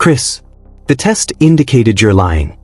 "Chris, the test indicated you're lying."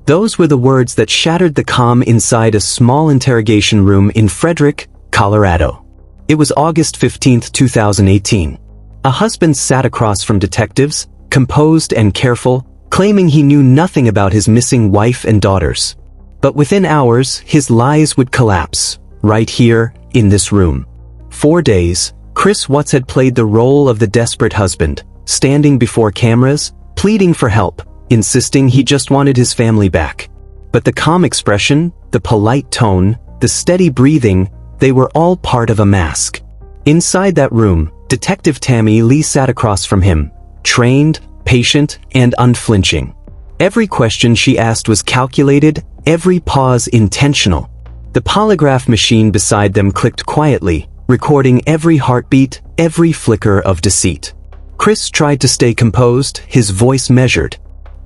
Those were the words that shattered the calm inside a small interrogation room in Frederick, Colorado. It was August 15, 2018. A husband sat across from detectives, composed and careful, claiming he knew nothing about his missing wife and daughters. But within hours, his lies would collapse, right here, in this room. 4 days, Chris Watts had played the role of the desperate husband, standing before cameras, pleading for help, insisting he just wanted his family back. But the calm expression, the polite tone, the steady breathing, they were all part of a mask. Inside that room, Detective Tammy Lee sat across from him, trained, patient, and unflinching. Every question she asked was calculated, every pause intentional. The polygraph machine beside them clicked quietly, recording every heartbeat, every flicker of deceit. Chris tried to stay composed, his voice measured.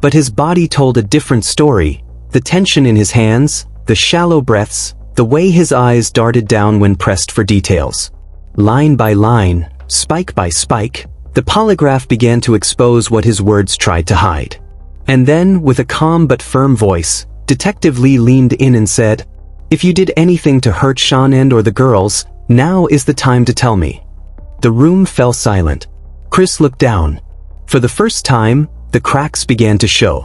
But his body told a different story. The tension in his hands, the shallow breaths, the way his eyes darted down when pressed for details. Line by line, spike by spike, the polygraph began to expose what his words tried to hide. And then, with a calm but firm voice, Detective Lee leaned in and said, "If you did anything to hurt Shanann or the girls, now is the time to tell me." The room fell silent. Chris looked down. For the first time, the cracks began to show.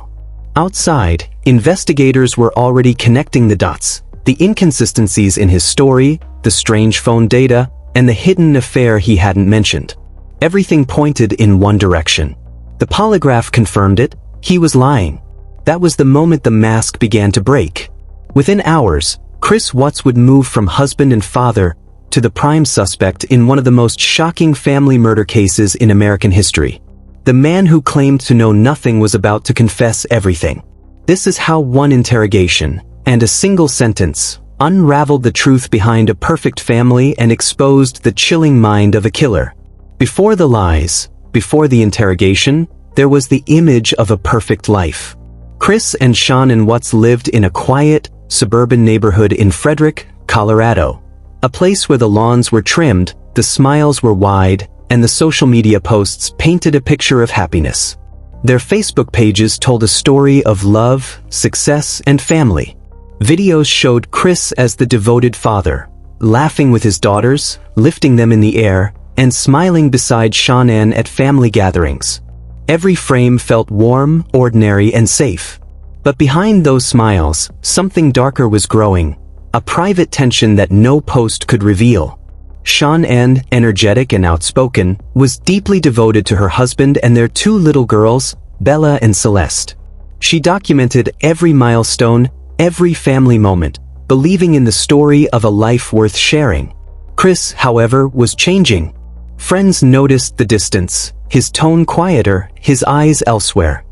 Outside, investigators were already connecting the dots, the inconsistencies in his story, the strange phone data, and the hidden affair he hadn't mentioned. Everything pointed in one direction. The polygraph confirmed it, he was lying. That was the moment the mask began to break. Within hours, Chris Watts would move from husband and father to the prime suspect in one of the most shocking family murder cases in American history. The man who claimed to know nothing was about to confess everything. This is how one interrogation, and a single sentence, unraveled the truth behind a perfect family and exposed the chilling mind of a killer. Before the lies, before the interrogation, there was the image of a perfect life. Chris and Shanann Watts lived in a quiet, suburban neighborhood in Frederick, Colorado. A place where the lawns were trimmed, the smiles were wide, and the social media posts painted a picture of happiness. Their Facebook pages told a story of love, success, and family. Videos showed Chris as the devoted father, laughing with his daughters, lifting them in the air, and smiling beside Shanann at family gatherings. Every frame felt warm, ordinary, and safe. But behind those smiles, something darker was growing, a private tension that no post could reveal. Shanann, energetic and outspoken, was deeply devoted to her husband and their 2 little girls, Bella and Celeste. She documented every milestone, every family moment, believing in the story of a life worth sharing. Chris, however, was changing. Friends noticed the distance, his tone quieter, his eyes elsewhere.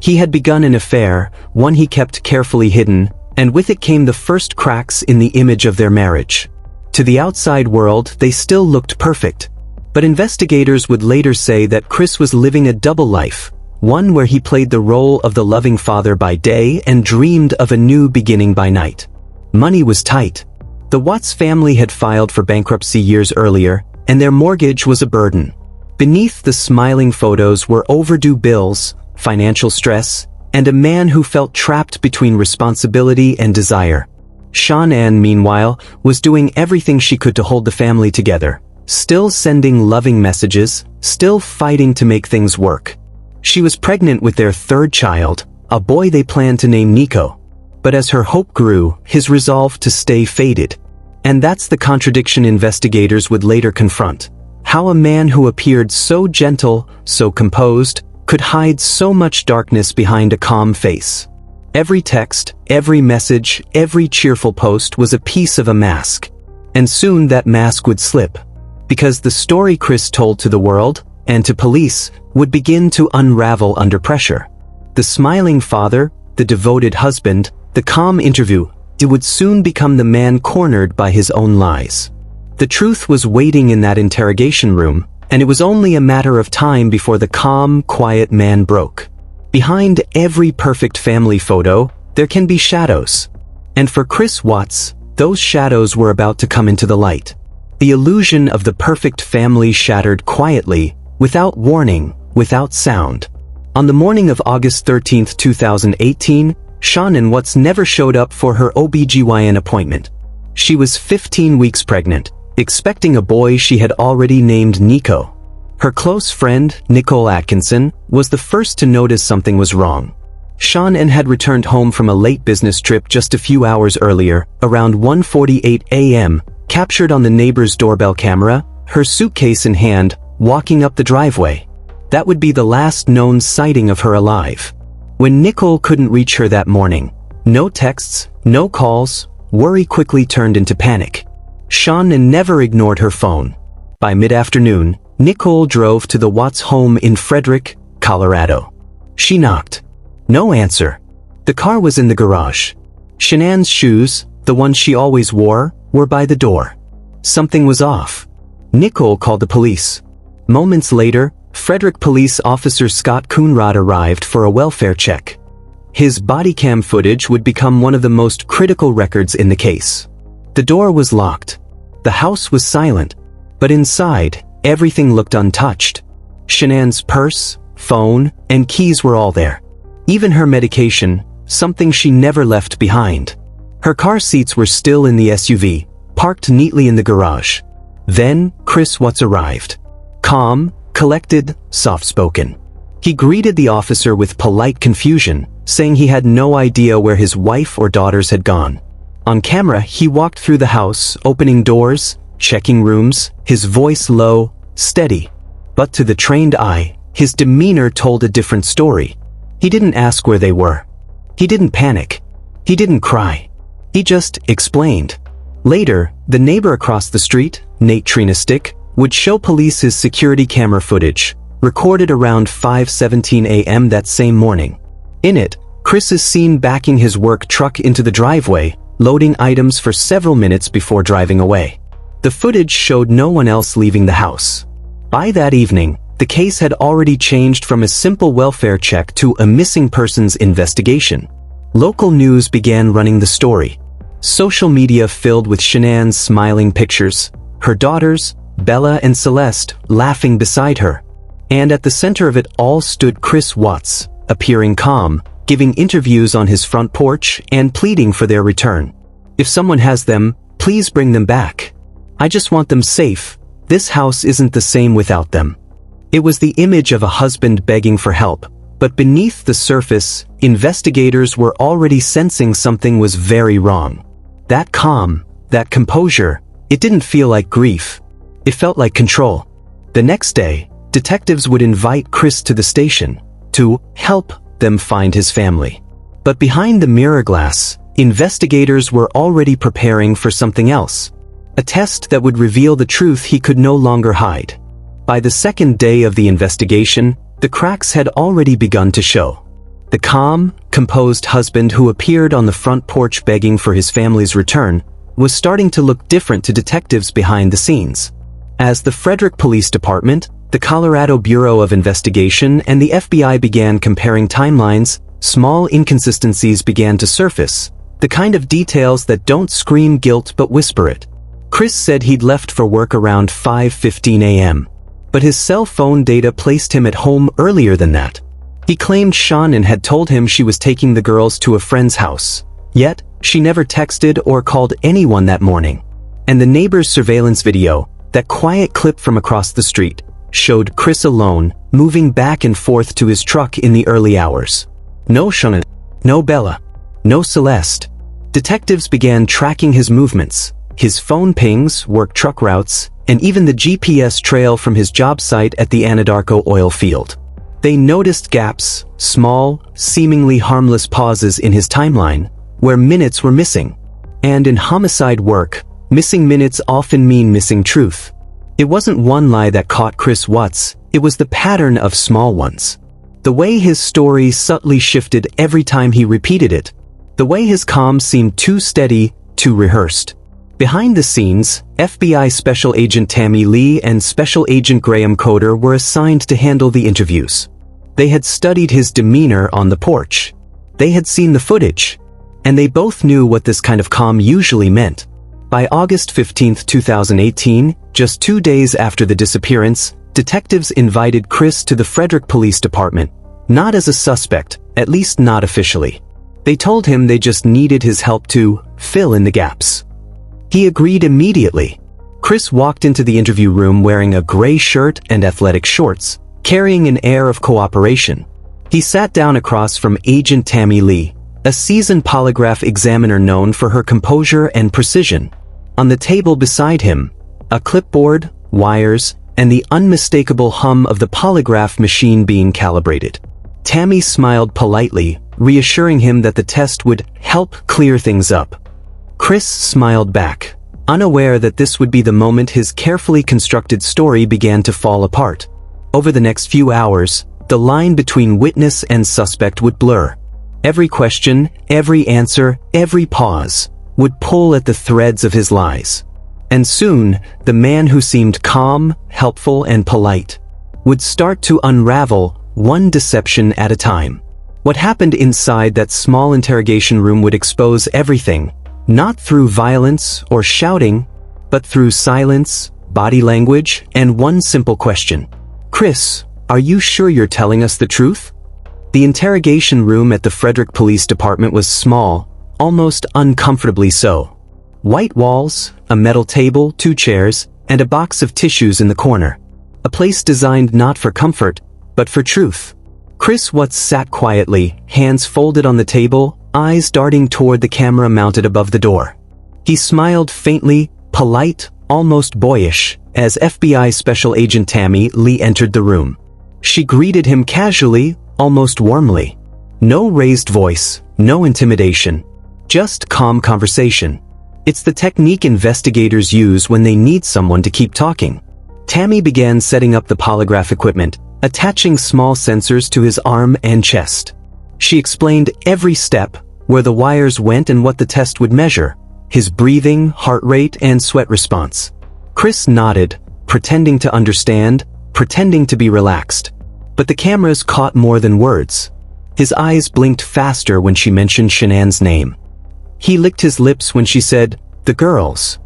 He had begun an affair, one he kept carefully hidden, and with it came the first cracks in the image of their marriage. To the outside world, they still looked perfect. But investigators would later say that Chris was living a double life, one where he played the role of the loving father by day and dreamed of a new beginning by night. Money was tight. The Watts family had filed for bankruptcy years earlier, and their mortgage was a burden. Beneath the smiling photos were overdue bills, financial stress, and a man who felt trapped between responsibility and desire. Shanann, meanwhile, was doing everything she could to hold the family together, still sending loving messages, still fighting to make things work. She was pregnant with their 3rd child, a boy they planned to name Nico. But as her hope grew, his resolve to stay faded. And that's the contradiction investigators would later confront. How a man who appeared so gentle, so composed, could hide so much darkness behind a calm face. Every text, every message, every cheerful post was a piece of a mask. And soon that mask would slip. Because the story Chris told to the world, and to police, would begin to unravel under pressure. The smiling father, the devoted husband, the calm interview, it would soon become the man cornered by his own lies. The truth was waiting in that interrogation room, and it was only a matter of time before the calm, quiet man broke. Behind every perfect family photo, there can be shadows. And for Chris Watts, those shadows were about to come into the light. The illusion of the perfect family shattered quietly, without warning, without sound. On the morning of August 13, 2018, Shanann never showed up for her OBGYN appointment. She was 15 weeks pregnant, expecting a boy she had already named Nico. Her close friend, Nicole Atkinson, was the first to notice something was wrong. Shanann had returned home from a late business trip just a few hours earlier, around 1:48 a.m., captured on the neighbor's doorbell camera, her suitcase in hand, walking up the driveway. That would be the last known sighting of her alive. When Nicole couldn't reach her that morning, no texts, no calls, worry quickly turned into panic. Shanann never ignored her phone. By mid-afternoon, Nicole drove to the Watts home in Frederick, Colorado. She knocked. No answer. The car was in the garage. Shanann's shoes, the ones she always wore, were by the door. Something was off. Nicole called the police. Moments later, Frederick Police Officer Scott Coonrod arrived for a welfare check. His body cam footage would become one of the most critical records in the case. The door was locked. The house was silent. But inside, everything looked untouched. Shanann's purse, phone, and keys were all there. Even her medication, something she never left behind. Her car seats were still in the SUV, parked neatly in the garage. Then, Chris Watts arrived. Calm, collected, soft-spoken. He greeted the officer with polite confusion, saying he had no idea where his wife or daughters had gone. On camera, he walked through the house, opening doors, checking rooms, his voice low, steady. But to the trained eye, his demeanor told a different story. He didn't ask where they were. He didn't panic. He didn't cry. He just explained. Later, the neighbor across the street, Nate Trinastick, would show police his security camera footage, recorded around 5:17 a.m. that same morning. In it, Chris is seen backing his work truck into the driveway, loading items for several minutes before driving away. The footage showed no one else leaving the house. By that evening, the case had already changed from a simple welfare check to a missing persons investigation. Local news began running the story. Social media filled with Shanann's smiling pictures, her daughters, Bella and Celeste, laughing beside her. And at the center of it all stood Chris Watts, appearing calm, giving interviews on his front porch and pleading for their return. If someone has them, please bring them back. I just want them safe. This house isn't the same without them. It was the image of a husband begging for help, but beneath the surface, investigators were already sensing something was very wrong. That calm, that composure, it didn't feel like grief. It felt like control. The next day, detectives would invite Chris to the station to help them find his family. But behind the mirror glass, investigators were already preparing for something else. A test that would reveal the truth he could no longer hide. By the second day of the investigation, the cracks had already begun to show. The calm, composed husband who appeared on the front porch begging for his family's return was starting to look different to detectives behind the scenes. As the Frederick Police Department, the Colorado Bureau of Investigation, and the FBI began comparing timelines, small inconsistencies began to surface, the kind of details that don't scream guilt but whisper it. Chris said he'd left for work around 5:15 a.m. But his cell phone data placed him at home earlier than that. He claimed Shanann had told him she was taking the girls to a friend's house. Yet, she never texted or called anyone that morning. And the neighbor's surveillance video, that quiet clip from across the street, showed Chris alone, moving back and forth to his truck in the early hours. No Shanann, no Bella, no Celeste. Detectives began tracking his movements, his phone pings, work truck routes, and even the GPS trail from his job site at the Anadarko oil field. They noticed gaps, small, seemingly harmless pauses in his timeline, where minutes were missing. And in homicide work, missing minutes often mean missing truth. It wasn't one lie that caught Chris Watts, it was the pattern of small ones. The way his story subtly shifted every time he repeated it. The way his calm seemed too steady, too rehearsed. Behind the scenes, FBI Special Agent Tammy Lee and Special Agent Graham Coder were assigned to handle the interviews. They had studied his demeanor on the porch. They had seen the footage. And they both knew what this kind of calm usually meant. By August 15, 2018, just 2 days after the disappearance, detectives invited Chris to the Frederick Police Department, Not as a suspect, at least not officially. They told him they just needed his help to fill in the gaps. He agreed immediately. Chris walked into the interview room wearing a gray shirt and athletic shorts, carrying an air of cooperation. He sat down across from Agent Tammy Lee, a seasoned polygraph examiner known for her composure and precision. On the table beside him, a clipboard, wires, and the unmistakable hum of the polygraph machine being calibrated. Tammy smiled politely, reassuring him that the test would help clear things up. Chris smiled back, unaware that this would be the moment his carefully constructed story began to fall apart. Over the next few hours, the line between witness and suspect would blur. Every question, every answer, every pause would pull at the threads of his lies. And soon, the man who seemed calm, helpful, and polite would start to unravel one deception at a time. What happened inside that small interrogation room would expose everything, not through violence or shouting, but through silence, body language, and one simple question. Chris, are you sure you're telling us the truth? The interrogation room at the Frederick Police Department was small, almost uncomfortably so. White walls, a metal table, 2 chairs, and a box of tissues in the corner. A place designed not for comfort, but for truth. Chris Watts sat quietly, hands folded on the table, eyes darting toward the camera mounted above the door. He smiled faintly, polite, almost boyish, as FBI Special Agent Tammy Lee entered the room. She greeted him casually, almost warmly. No raised voice, no intimidation, just calm conversation. It's the technique investigators use when they need someone to keep talking. Tammy began setting up the polygraph equipment, attaching small sensors to his arm and chest. She explained every step, where the wires went and what the test would measure, his breathing, heart rate, and sweat response. Chris nodded, pretending to understand, pretending to be relaxed. But the cameras caught more than words. His eyes blinked faster when she mentioned Shanann's name. He licked his lips when she said, "The girls."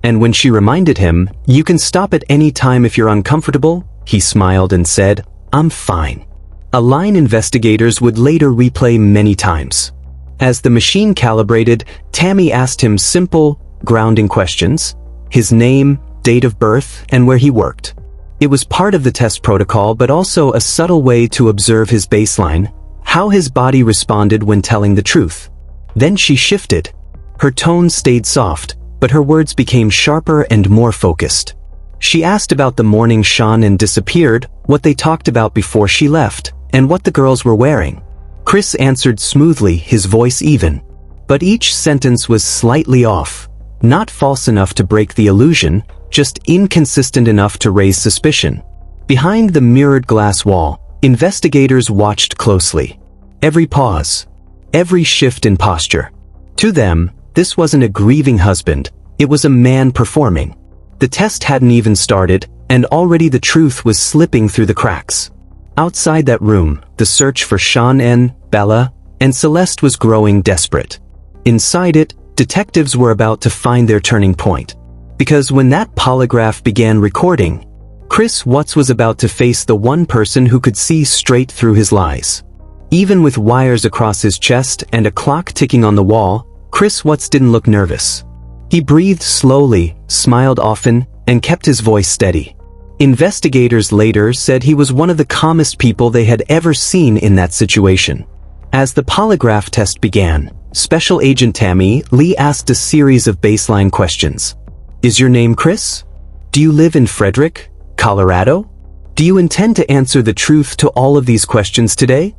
And when she reminded him, "You can stop at any time if you're uncomfortable," he smiled and said, "I'm fine." A line investigators would later replay many times. As the machine calibrated, Tammy asked him simple, grounding questions: his name, date of birth, and where he worked. It was part of the test protocol, but also a subtle way to observe his baseline, how his body responded when telling the truth. Then she shifted. Her tone stayed soft, but her words became sharper and more focused. She asked about the morning Shanann disappeared, what they talked about before she left, and what the girls were wearing. Chris answered smoothly, his voice even. But each sentence was slightly off. Not false enough to break the illusion, just inconsistent enough to raise suspicion. Behind the mirrored glass wall, investigators watched closely. Every pause, every shift in posture. To them, this wasn't a grieving husband, it was a man performing. The test hadn't even started, and already the truth was slipping through the cracks. Outside that room, the search for Shanann, Bella, and Celeste was growing desperate. Inside it, detectives were about to find their turning point. Because when that polygraph began recording, Chris Watts was about to face the one person who could see straight through his lies. Even with wires across his chest and a clock ticking on the wall, Chris Watts didn't look nervous. He breathed slowly, smiled often, and kept his voice steady. Investigators later said he was one of the calmest people they had ever seen in that situation. As the polygraph test began, Special Agent Tammy Lee asked a series of baseline questions. Is your name Chris? Do you live in Frederick, Colorado? Do you intend to answer the truth to all of these questions today?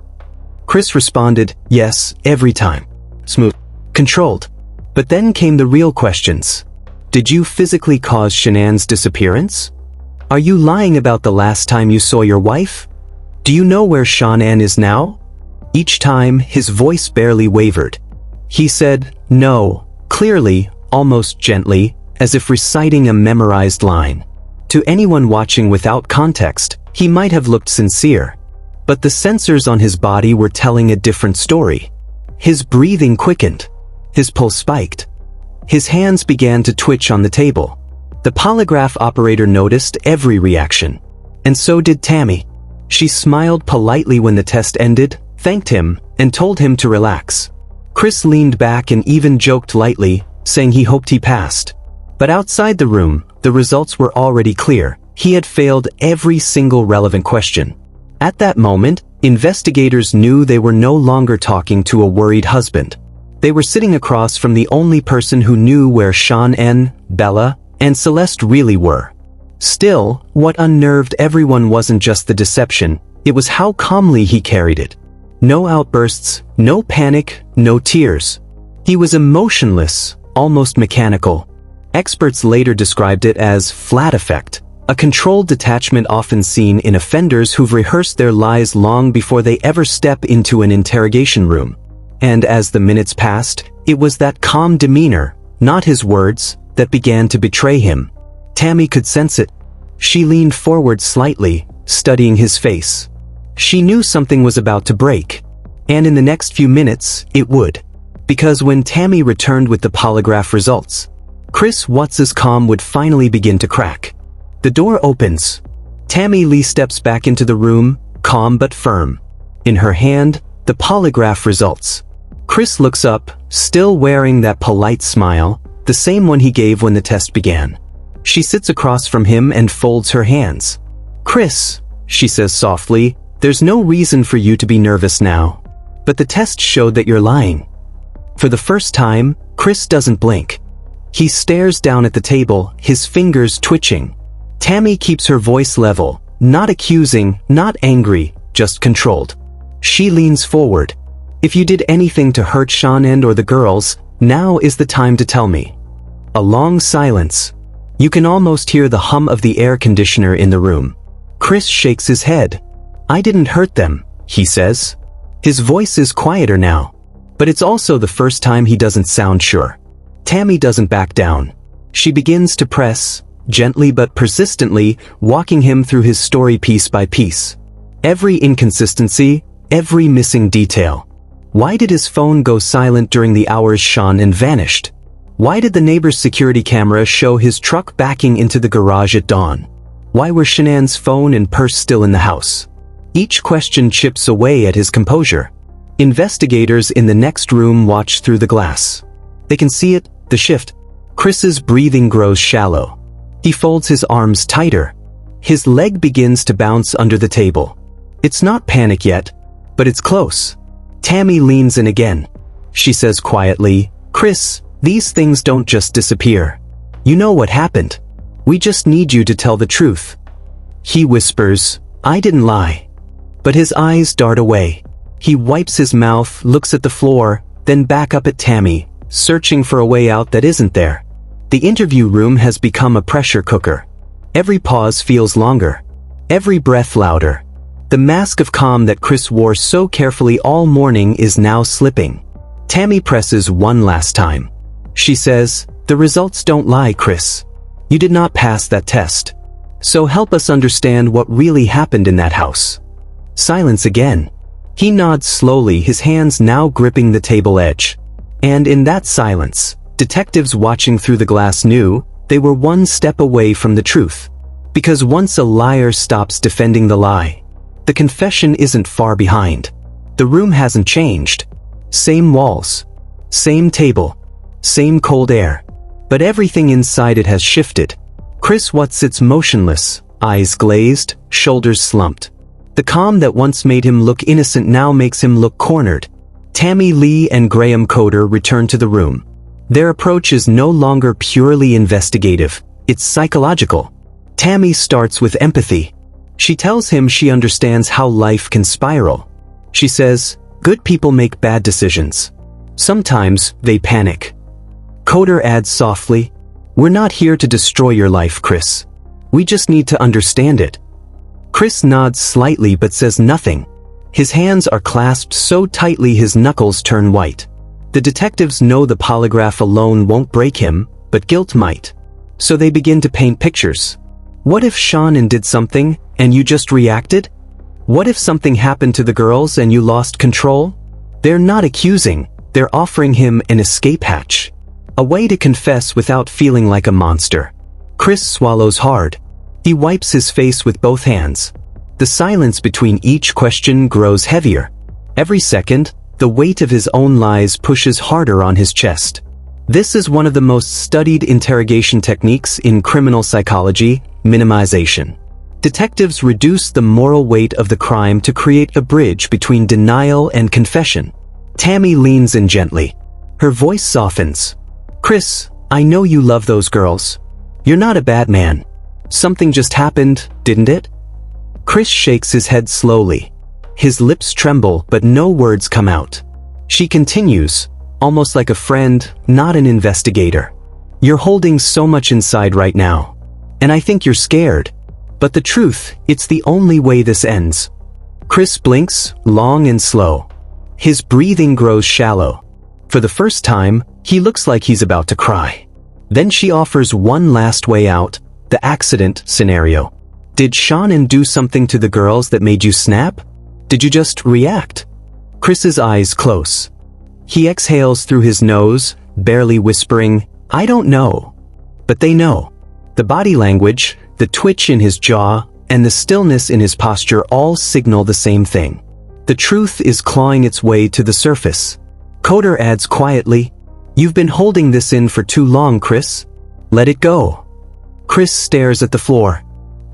Chris responded, yes, every time. Smooth. Controlled. But then came the real questions. Did you physically cause Shanann's disappearance? Are you lying about the last time you saw your wife? Do you know where Shanann is now? Each time, his voice barely wavered. He said, no, clearly, almost gently, as if reciting a memorized line. To anyone watching without context, he might have looked sincere. But the sensors on his body were telling a different story. His breathing quickened. His pulse spiked. His hands began to twitch on the table. The polygraph operator noticed every reaction. And so did Tammy. She smiled politely when the test ended, thanked him, and told him to relax. Chris leaned back and even joked lightly, saying he hoped he passed. But outside the room, the results were already clear. He had failed every single relevant question. At that moment, investigators knew they were no longer talking to a worried husband. They were sitting across from the only person who knew where Shanann, Bella, and Celeste really were. Still, what unnerved everyone wasn't just the deception, it was how calmly he carried it. No outbursts, no panic, no tears. He was emotionless, almost mechanical. Experts later described it as flat effect, a controlled detachment often seen in offenders who've rehearsed their lies long before they ever step into an interrogation room. And as the minutes passed, it was that calm demeanor, not his words, that began to betray him. Tammy could sense it. She leaned forward slightly, studying his face. She knew something was about to break. And in the next few minutes, it would. Because when Tammy returned with the polygraph results, Chris Watts's calm would finally begin to crack. The door opens. Tammy Lee steps back into the room, calm but firm. In her hand, the polygraph results. Chris looks up, still wearing that polite smile, the same one he gave when the test began. She sits across from him and folds her hands. "Chris," she says softly, "there's no reason for you to be nervous now. But the test showed that you're lying." For the first time, Chris doesn't blink. He stares down at the table, his fingers twitching. Tammy keeps her voice level, not accusing, not angry, just controlled. She leans forward. "If you did anything to hurt Shanann or the girls, now is the time to tell me." A long silence. You can almost hear the hum of the air conditioner in the room. Chris shakes his head. "I didn't hurt them," he says. His voice is quieter now. But it's also the first time he doesn't sound sure. Tammy doesn't back down. She begins to press, gently but persistently, walking him through his story piece by piece. Every inconsistency, every missing detail. Why did his phone go silent during the hours Shanann vanished? Why did the neighbor's security camera show his truck backing into the garage at dawn? Why were Shanann's phone and purse still in the house? Each question chips away at his composure. Investigators in the next room watch through the glass. They can see it, the shift. Chris's breathing grows shallow. He folds his arms tighter. His leg begins to bounce under the table. It's not panic yet, but it's close. Tammy leans in again. She says quietly, "Chris, these things don't just disappear. You know what happened. We just need you to tell the truth." He whispers, "I didn't lie." But his eyes dart away. He wipes his mouth, looks at the floor, then back up at Tammy, searching for a way out that isn't there. The interview room has become a pressure cooker. Every pause feels longer. Every breath louder. The mask of calm that Chris wore so carefully all morning is now slipping. Tammy presses one last time. She says, "The results don't lie, Chris. You did not pass that test. So help us understand what really happened in that house." Silence again. He nods slowly, his hands now gripping the table edge. And in that silence, detectives watching through the glass knew they were one step away from the truth. Because once a liar stops defending the lie, the confession isn't far behind. The room hasn't changed. Same walls. Same table. Same cold air. But everything inside it has shifted. Chris Watts sits motionless, eyes glazed, shoulders slumped. The calm that once made him look innocent now makes him look cornered. Tammy Lee and Graham Coder return to the room. Their approach is no longer purely investigative, it's psychological. Tammy starts with empathy. She tells him she understands how life can spiral. She says, "Good people make bad decisions. Sometimes they panic." Coder adds softly, "We're not here to destroy your life, Chris. We just need to understand it." Chris nods slightly but says nothing. His hands are clasped so tightly his knuckles turn white. The detectives know the polygraph alone won't break him, but guilt might. So they begin to paint pictures. What if Shanann did something, and you just reacted? What if something happened to the girls and you lost control? They're not accusing, they're offering him an escape hatch. A way to confess without feeling like a monster. Chris swallows hard. He wipes his face with both hands. The silence between each question grows heavier. Every second, the weight of his own lies pushes harder on his chest. This is one of the most studied interrogation techniques in criminal psychology, minimization. Detectives reduce the moral weight of the crime to create a bridge between denial and confession. Tammy leans in gently. Her voice softens. "Chris, I know you love those girls. You're not a bad man. Something just happened, didn't it?" Chris shakes his head slowly. His lips tremble, but no words come out. She continues, almost like a friend, not an investigator. "You're holding so much inside right now. And I think you're scared. But the truth, it's the only way this ends." Chris blinks, long and slow. His breathing grows shallow. For the first time, he looks like he's about to cry. Then she offers one last way out, the accident scenario. "Did Shanann do something to the girls that made you snap? Did you just react?" Chris's eyes close. He exhales through his nose, barely whispering, "I don't know." But they know. The body language, the twitch in his jaw, and the stillness in his posture all signal the same thing. The truth is clawing its way to the surface. Coder adds quietly, "You've been holding this in for too long, Chris. Let it go." Chris stares at the floor.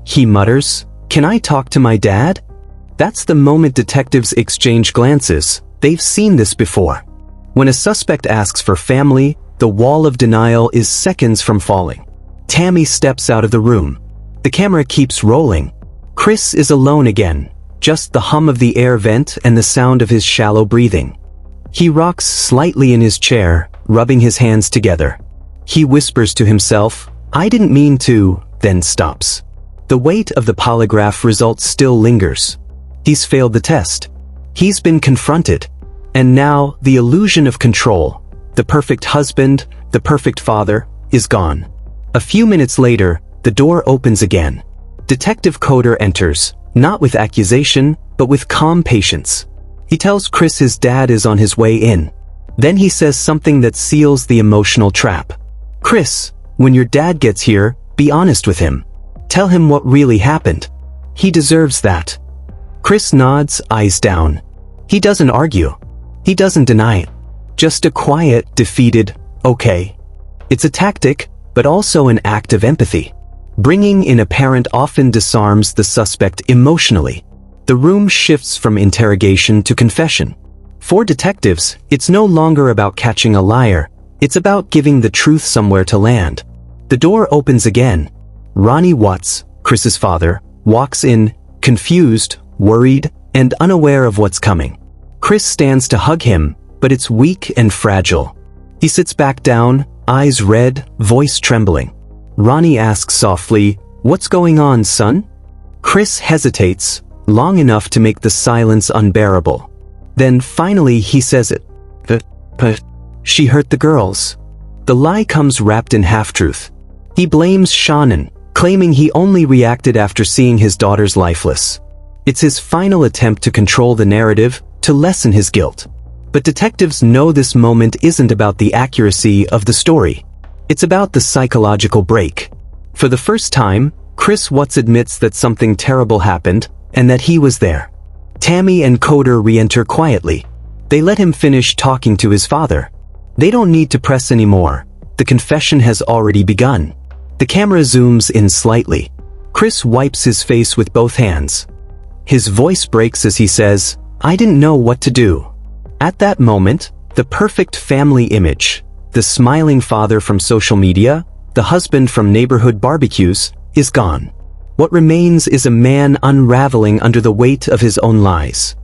He mutters, "Can I talk to my dad?" That's the moment detectives exchange glances. They've seen this before. When a suspect asks for family, the wall of denial is seconds from falling. Tammy steps out of the room. The camera keeps rolling. Chris is alone again, just the hum of the air vent and the sound of his shallow breathing. He rocks slightly in his chair, rubbing his hands together. He whispers to himself, "I didn't mean to," then stops. The weight of the polygraph result still lingers. He's failed the test. He's been confronted. And now, the illusion of control, the perfect husband, the perfect father, is gone. A few minutes later, the door opens again. Detective Coder enters, not with accusation, but with calm patience. He tells Chris his dad is on his way in. Then he says something that seals the emotional trap. "Chris, when your dad gets here, be honest with him. Tell him what really happened. He deserves that." Chris nods, eyes down. He doesn't argue. He doesn't deny it. Just a quiet, defeated, "Okay." It's a tactic, but also an act of empathy. Bringing in a parent often disarms the suspect emotionally. The room shifts from interrogation to confession. For detectives, it's no longer about catching a liar. It's about giving the truth somewhere to land. The door opens again. Ronnie Watts, Chris's father, walks in, confused, worried, and unaware of what's coming. Chris stands to hug him, but it's weak and fragile. He sits back down, eyes red, voice trembling. Ronnie asks softly, "What's going on, son?" Chris hesitates, long enough to make the silence unbearable. Then finally he says it. But she hurt the girls." The lie comes wrapped in half-truth. He blames Shanann, claiming he only reacted after seeing his daughters lifeless. It's his final attempt to control the narrative, to lessen his guilt. But detectives know this moment isn't about the accuracy of the story. It's about the psychological break. For the first time, Chris Watts admits that something terrible happened, and that he was there. Tammy and Coder re-enter quietly. They let him finish talking to his father. They don't need to press anymore. The confession has already begun. The camera zooms in slightly. Chris wipes his face with both hands. His voice breaks as he says, "I didn't know what to do." At that moment, the perfect family image, the smiling father from social media, the husband from neighborhood barbecues, is gone. What remains is a man unraveling under the weight of his own lies.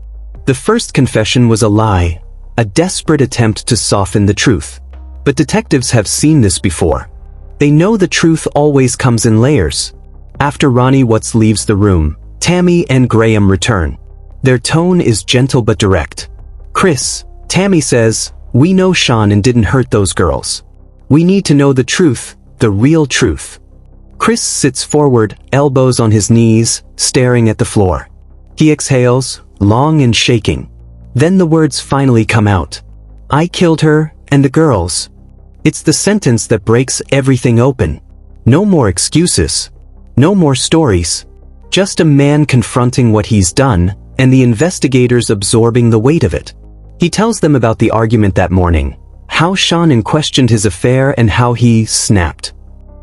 The first confession was a lie, a desperate attempt to soften the truth. But detectives have seen this before. They know the truth always comes in layers. After Ronnie Watts leaves the room, Tammy and Graham return. Their tone is gentle but direct. "Chris," Tammy says, "we know Shanann didn't hurt those girls. We need to know the truth, the real truth." Chris sits forward, elbows on his knees, staring at the floor. He exhales, long and shaking. Then the words finally come out. "I killed her, and the girls." It's the sentence that breaks everything open. No more excuses. No more stories. Just a man confronting what he's done, and the investigators absorbing the weight of it. He tells them about the argument that morning, how Shanann questioned his affair and how he snapped.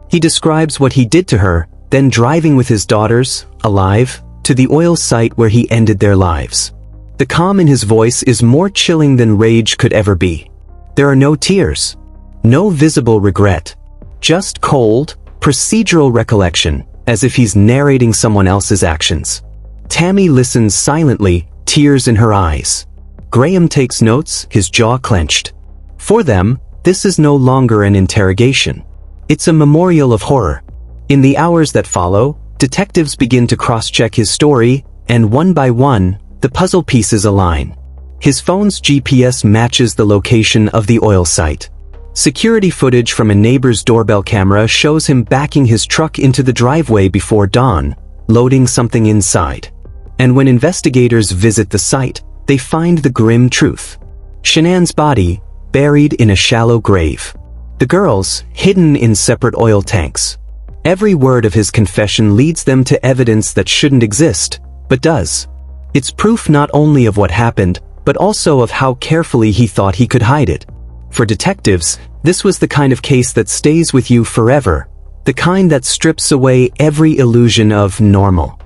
He describes what he did to her, then driving with his daughters, alive, to the oil site where he ended their lives. The calm in his voice is more chilling than rage could ever be. There are no tears, no visible regret, just cold, procedural recollection, as if he's narrating someone else's actions. Tammy listens silently, tears in her eyes. Graham takes notes, his jaw clenched. For them, this is no longer an interrogation. It's a memorial of horror. In the hours that follow, detectives begin to cross-check his story, and one by one, the puzzle pieces align. His phone's GPS matches the location of the oil site. Security footage from a neighbor's doorbell camera shows him backing his truck into the driveway before dawn, loading something inside. And when investigators visit the site, they find the grim truth. Shanann's body, buried in a shallow grave. The girls, hidden in separate oil tanks. Every word of his confession leads them to evidence that shouldn't exist, but does. It's proof not only of what happened, but also of how carefully he thought he could hide it. For detectives, this was the kind of case that stays with you forever, the kind that strips away every illusion of normal.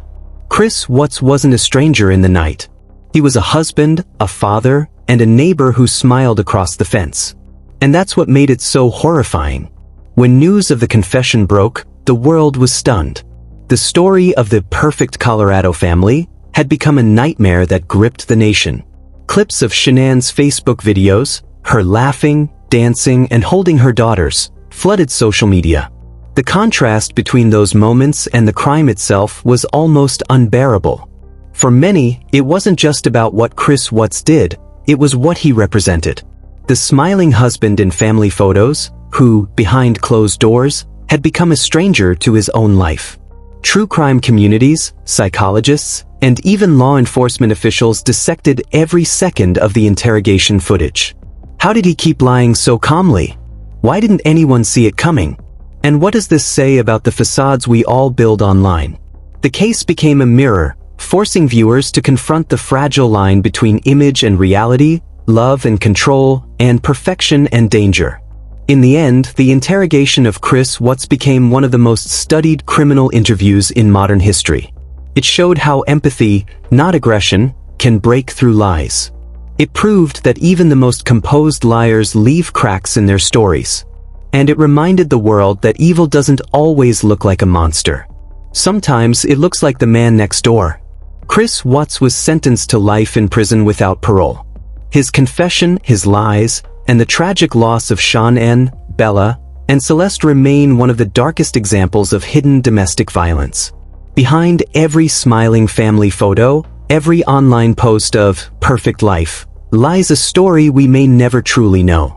Chris Watts wasn't a stranger in the night. He was a husband, a father, and a neighbor who smiled across the fence. And that's what made it so horrifying. When news of the confession broke, the world was stunned. The story of the perfect Colorado family had become a nightmare that gripped the nation. Clips of Shanann's Facebook videos, her laughing, dancing, and holding her daughters, flooded social media. The contrast between those moments and the crime itself was almost unbearable. For many, it wasn't just about what Chris Watts did, it was what he represented. The smiling husband in family photos, who, behind closed doors, had become a stranger to his own life. True crime communities, psychologists, and even law enforcement officials dissected every second of the interrogation footage. How did he keep lying so calmly? Why didn't anyone see it coming? And what does this say about the facades we all build online? The case became a mirror, forcing viewers to confront the fragile line between image and reality, love and control, and perfection and danger. In the end, the interrogation of Chris Watts became one of the most studied criminal interviews in modern history. It showed how empathy, not aggression, can break through lies. It proved that even the most composed liars leave cracks in their stories. And it reminded the world that evil doesn't always look like a monster. Sometimes it looks like the man next door. Chris Watts was sentenced to life in prison without parole. His confession, his lies, and the tragic loss of Shanann, Bella, and Celeste remain one of the darkest examples of hidden domestic violence. Behind every smiling family photo, every online post of perfect life, lies a story we may never truly know.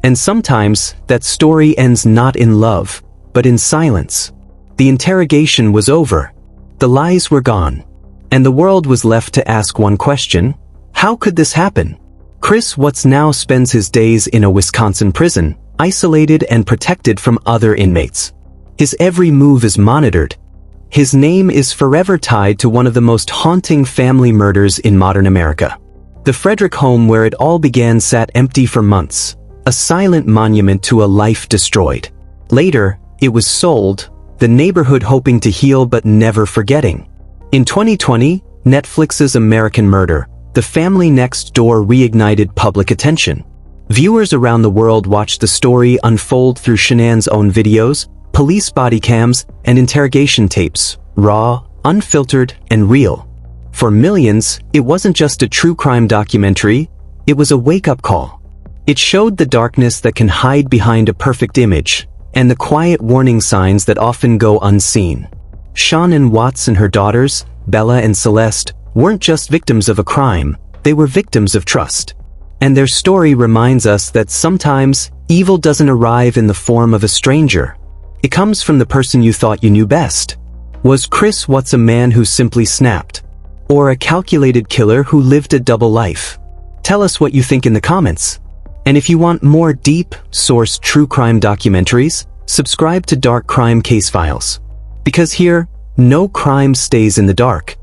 And sometimes, that story ends not in love, but in silence. The interrogation was over. The lies were gone. And the world was left to ask one question: how could this happen? Chris Watts now spends his days in a Wisconsin prison, isolated and protected from other inmates. His every move is monitored. His name is forever tied to one of the most haunting family murders in modern America. The Frederick home where it all began sat empty for months, a silent monument to a life destroyed. Later, it was sold, the neighborhood hoping to heal but never forgetting. In 2020, Netflix's American Murder, The Family Next Door reignited public attention. Viewers around the world watched the story unfold through Shanann's own videos, police body cams, and interrogation tapes, raw, unfiltered, and real. For millions, it wasn't just a true crime documentary, it was a wake-up call. It showed the darkness that can hide behind a perfect image, and the quiet warning signs that often go unseen. Shanann Watts and her daughters, Bella and Celeste, weren't just victims of a crime, they were victims of trust. And their story reminds us that sometimes, evil doesn't arrive in the form of a stranger. It comes from the person you thought you knew best. Was Chris Watts a man who simply snapped? Or a calculated killer who lived a double life? Tell us what you think in the comments. And if you want more deep, sourced true crime documentaries, subscribe to Dark Crime Case Files. Because here, No crime stays in the dark,